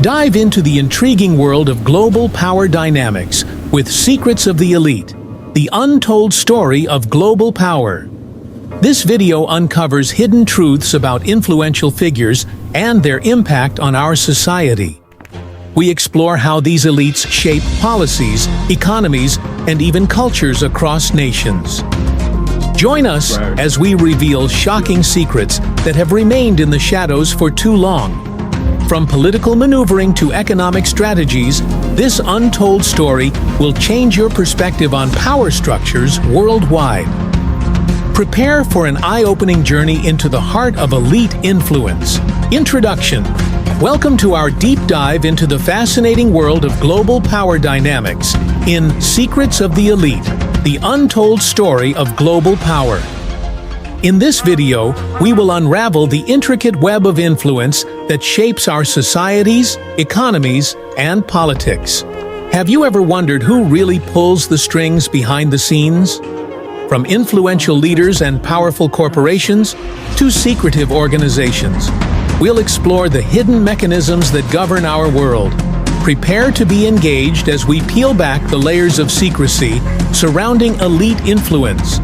Dive into the intriguing world of global power dynamics with Secrets of the Elite, the untold story of global power. This video uncovers hidden truths about influential figures and their impact on our society. We explore how these elites shape policies, economies, and even cultures across nations. Join us as we reveal shocking secrets that have remained in the shadows for too long. From political maneuvering to economic strategies, this untold story will change your perspective on power structures worldwide. Prepare for an eye-opening journey into the heart of elite influence. Introduction. Welcome to our deep dive into the fascinating world of global power dynamics in Secrets of the Elite, the untold story of global power. In this video, we will unravel the intricate web of influence that shapes our societies, economies, and politics. Have you ever wondered who really pulls the strings behind the scenes? From influential leaders and powerful corporations to secretive organizations, we'll explore the hidden mechanisms that govern our world. Prepare to be engaged as we peel back the layers of secrecy surrounding elite influence.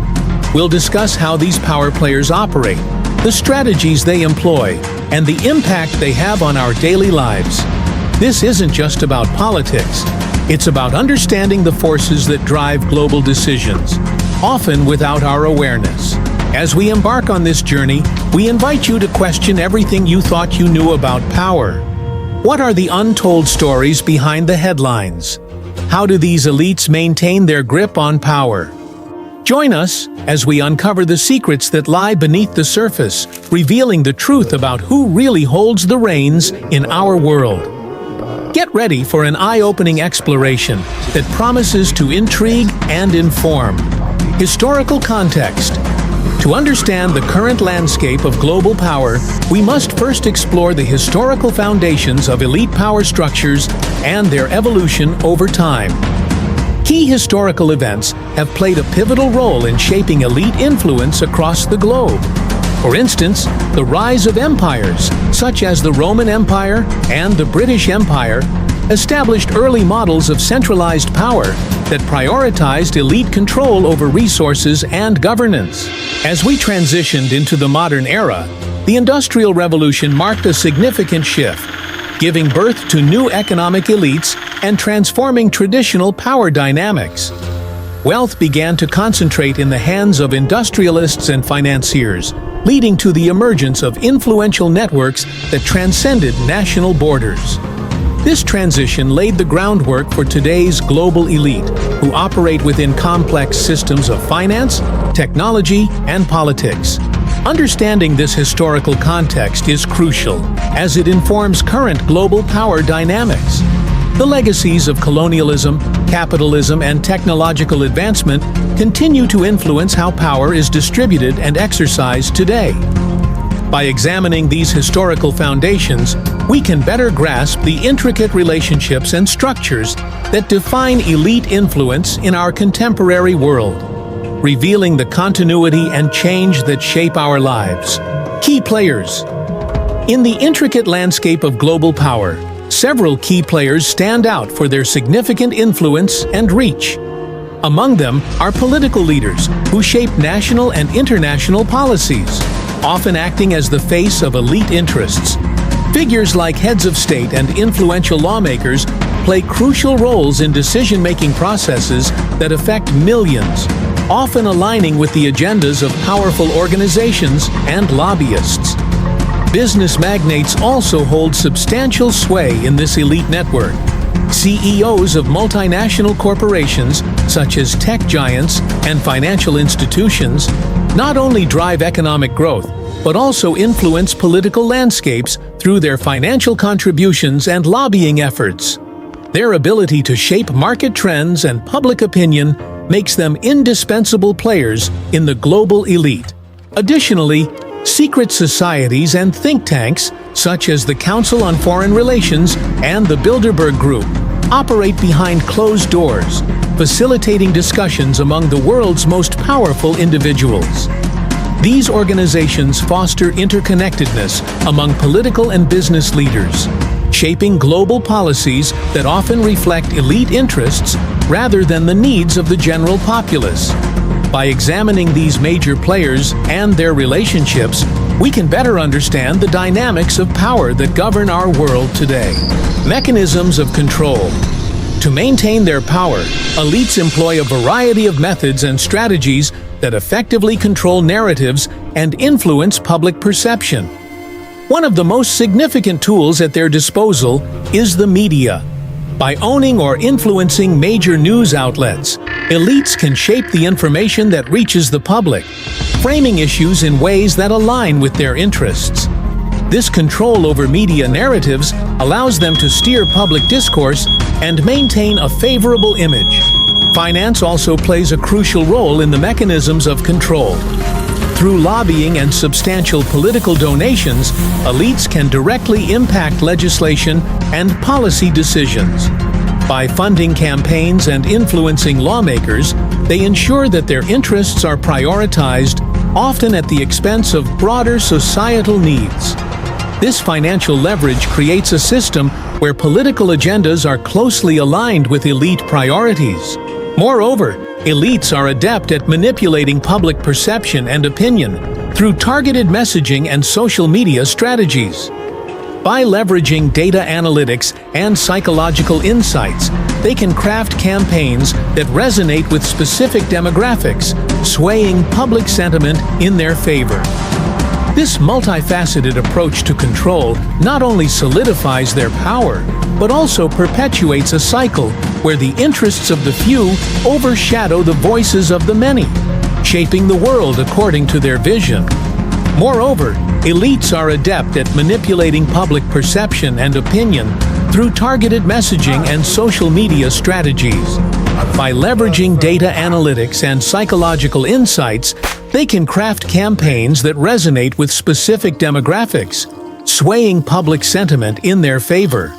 We'll discuss how these power players operate, the strategies they employ, and the impact they have on our daily lives. This isn't just about politics. It's about understanding the forces that drive global decisions, often without our awareness. As we embark on this journey, we invite you to question everything you thought you knew about power. What are the untold stories behind the headlines? How do these elites maintain their grip on power? Join us as we uncover the secrets that lie beneath the surface, revealing the truth about who really holds the reins in our world. Get ready for an eye-opening exploration that promises to intrigue and inform. Historical context. To understand the current landscape of global power, we must first explore the historical foundations of elite power structures and their evolution over time. Key historical events have played a pivotal role in shaping elite influence across the globe. For instance, the rise of empires, such as the Roman Empire and the British Empire, established early models of centralized power that prioritized elite control over resources and governance. As we transitioned into the modern era, the Industrial Revolution marked a significant shift, giving birth to new economic elites and transforming traditional power dynamics. Wealth began to concentrate in the hands of industrialists and financiers, leading to the emergence of influential networks that transcended national borders. This transition laid the groundwork for today's global elite, who operate within complex systems of finance, technology, and politics. Understanding this historical context is crucial, as it informs current global power dynamics. The legacies of colonialism, capitalism, and technological advancement continue to influence how power is distributed and exercised today. By examining these historical foundations, we can better grasp the intricate relationships and structures that define elite influence in our contemporary world, revealing the continuity and change that shape our lives. Key players. In the intricate landscape of global power, several key players stand out for their significant influence and reach. Among them are political leaders who shape national and international policies, often acting as the face of elite interests. Figures like heads of state and influential lawmakers play crucial roles in decision-making processes that affect millions, often aligning with the agendas of powerful organizations and lobbyists. Business magnates also hold substantial sway in this elite network. CEOs of multinational corporations, such as tech giants and financial institutions, not only drive economic growth, but also influence political landscapes through their financial contributions and lobbying efforts. Their ability to shape market trends and public opinion makes them indispensable players in the global elite. Additionally, secret societies and think tanks, such as the Council on Foreign Relations and the Bilderberg Group, operate behind closed doors, facilitating discussions among the world's most powerful individuals. These organizations foster interconnectedness among political and business leaders, shaping global policies that often reflect elite interests rather than the needs of the general populace. By examining these major players and their relationships, we can better understand the dynamics of power that govern our world today. Mechanisms of control. To maintain their power, elites employ a variety of methods and strategies that effectively control narratives and influence public perception. One of the most significant tools at their disposal is the media. By owning or influencing major news outlets, elites can shape the information that reaches the public, framing issues in ways that align with their interests. This control over media narratives allows them to steer public discourse and maintain a favorable image. Finance also plays a crucial role in the mechanisms of control. Through lobbying and substantial political donations, elites can directly impact legislation and policy decisions. By funding campaigns and influencing lawmakers, they ensure that their interests are prioritized, often at the expense of broader societal needs. This financial leverage creates a system where political agendas are closely aligned with elite priorities. Moreover, elites are adept at manipulating public perception and opinion through targeted messaging and social media strategies. By leveraging data analytics and psychological insights, they can craft campaigns that resonate with specific demographics, swaying public sentiment in their favor. This multifaceted approach to control not only solidifies their power, but also perpetuates a cycle where the interests of the few overshadow the voices of the many, shaping the world according to their vision. Moreover, elites are adept at manipulating public perception and opinion through targeted messaging and social media strategies. By leveraging data analytics and psychological insights, they can craft campaigns that resonate with specific demographics, swaying public sentiment in their favor.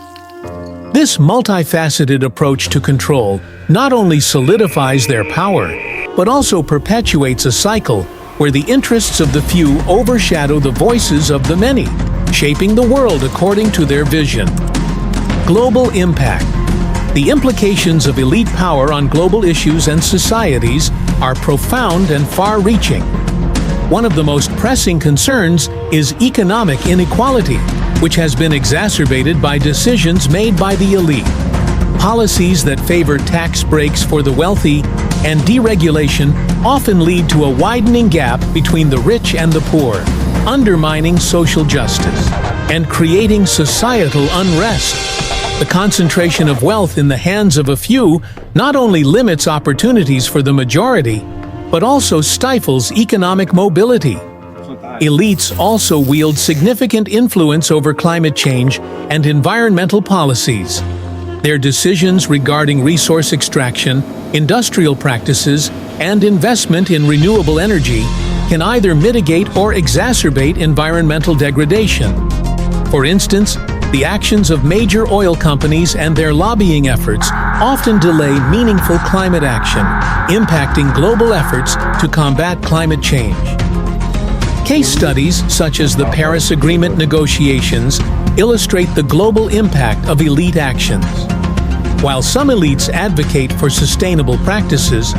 This multifaceted approach to control not only solidifies their power, but also perpetuates a cycle where the interests of the few overshadow the voices of the many, shaping the world according to their vision. Global impact. The implications of elite power on global issues and societies are profound and far-reaching. One of the most pressing concerns is economic inequality, which has been exacerbated by decisions made by the elite. Policies that favor tax breaks for the wealthy and deregulation often lead to a widening gap between the rich and the poor, undermining social justice and creating societal unrest. The concentration of wealth in the hands of a few not only limits opportunities for the majority, but also stifles economic mobility. Elites also wield significant influence over climate change and environmental policies. Their decisions regarding resource extraction, industrial practices, and investment in renewable energy can either mitigate or exacerbate environmental degradation. For instance, the actions of major oil companies and their lobbying efforts often delay meaningful climate action, impacting global efforts to combat climate change. Case studies such as the Paris Agreement negotiations illustrate the global impact of elite actions. While some elites advocate for sustainable practices,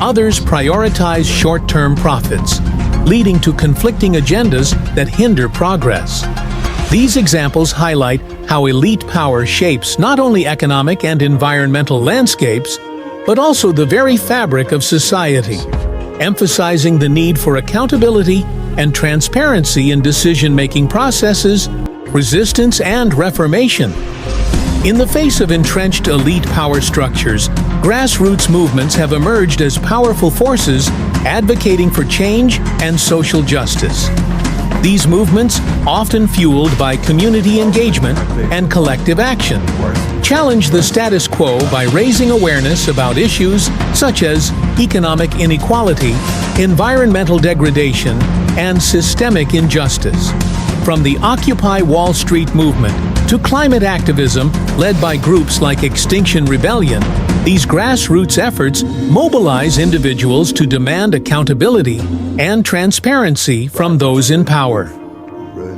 others prioritize short-term profits, leading to conflicting agendas that hinder progress. These examples highlight how elite power shapes not only economic and environmental landscapes, but also the very fabric of society, emphasizing the need for accountability and transparency in decision-making processes, resistance, and reformation. In the face of entrenched elite power structures, grassroots movements have emerged as powerful forces advocating for change and social justice. These movements, often fueled by community engagement and collective action, challenge the status quo by raising awareness about issues such as economic inequality, environmental degradation, and systemic injustice. From the Occupy Wall Street movement to climate activism led by groups like Extinction Rebellion, these grassroots efforts mobilize individuals to demand accountability and transparency from those in power.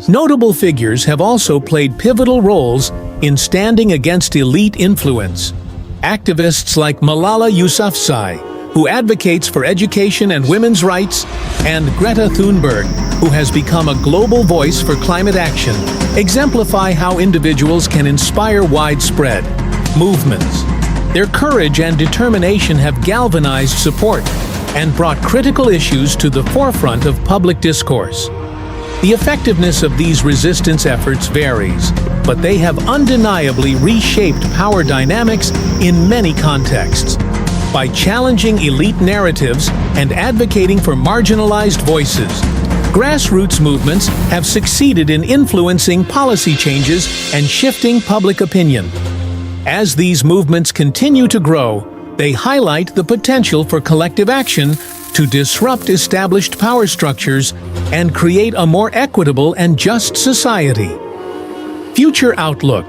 Notable figures have also played pivotal roles in standing against elite influence. Activists like Malala Yousafzai, who advocates for education and women's rights, and Greta Thunberg, who has become a global voice for climate action, exemplify how individuals can inspire widespread movements. Their courage and determination have galvanized support and brought critical issues to the forefront of public discourse. The effectiveness of these resistance efforts varies, but they have undeniably reshaped power dynamics in many contexts. By challenging elite narratives and advocating for marginalized voices, grassroots movements have succeeded in influencing policy changes and shifting public opinion. As these movements continue to grow, they highlight the potential for collective action to disrupt established power structures and create a more equitable and just society. Future outlook.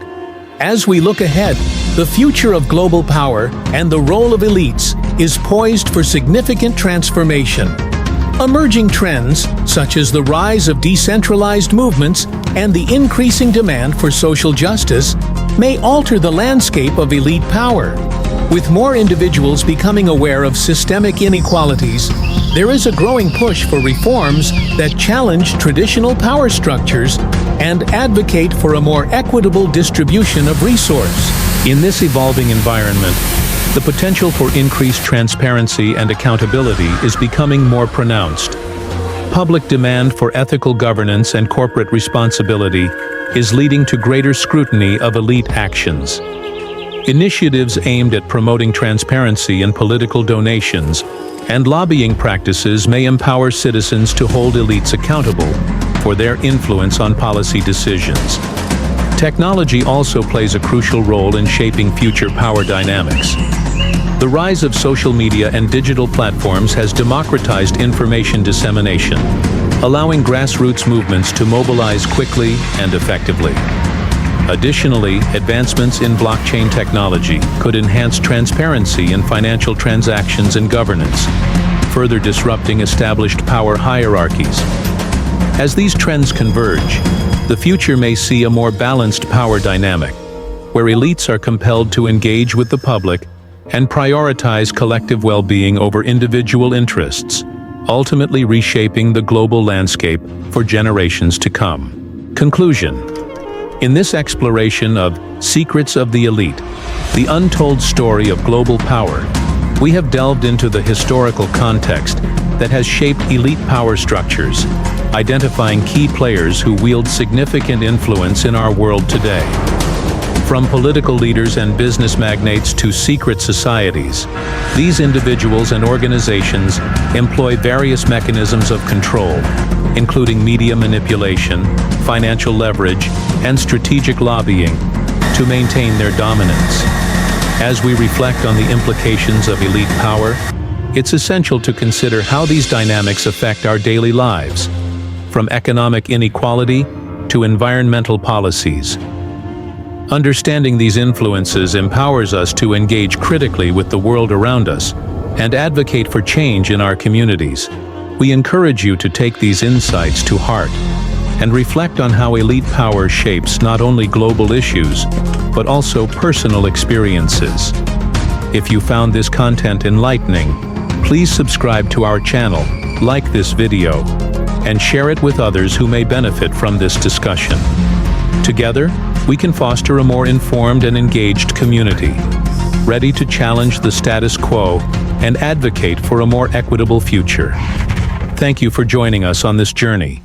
As we look ahead, the future of global power and the role of elites is poised for significant transformation. Emerging trends, such as the rise of decentralized movements and the increasing demand for social justice, may alter the landscape of elite power. With more individuals becoming aware of systemic inequalities, there is a growing push for reforms that challenge traditional power structures and advocate for a more equitable distribution of resources. In this evolving environment, the potential for increased transparency and accountability is becoming more pronounced. Public demand for ethical governance and corporate responsibility is leading to greater scrutiny of elite actions. Initiatives aimed at promoting transparency in political donations and lobbying practices may empower citizens to hold elites accountable for their influence on policy decisions. Technology also plays a crucial role in shaping future power dynamics. The rise of social media and digital platforms has democratized information dissemination, allowing grassroots movements to mobilize quickly and effectively. Additionally, advancements in blockchain technology could enhance transparency in financial transactions and governance, further disrupting established power hierarchies. As these trends converge, the future may see a more balanced power dynamic, where elites are compelled to engage with the public and prioritize collective well-being over individual interests, ultimately reshaping the global landscape for generations to come. Conclusion. In this exploration of Secrets of the Elite, the untold story of global power, we have delved into the historical context that has shaped elite power structures, identifying key players who wield significant influence in our world today. From political leaders and business magnates to secret societies, these individuals and organizations employ various mechanisms of control, including media manipulation, financial leverage, and strategic lobbying, to maintain their dominance. As we reflect on the implications of elite power, it's essential to consider how these dynamics affect our daily lives, from economic inequality to environmental policies. Understanding these influences empowers us to engage critically with the world around us and advocate for change in our communities. We encourage you to take these insights to heart and reflect on how elite power shapes not only global issues, but also personal experiences. If you found this content enlightening, please subscribe to our channel, like this video, and share it with others who may benefit from this discussion. Together, we can foster a more informed and engaged community, ready to challenge the status quo and advocate for a more equitable future. Thank you for joining us on this journey.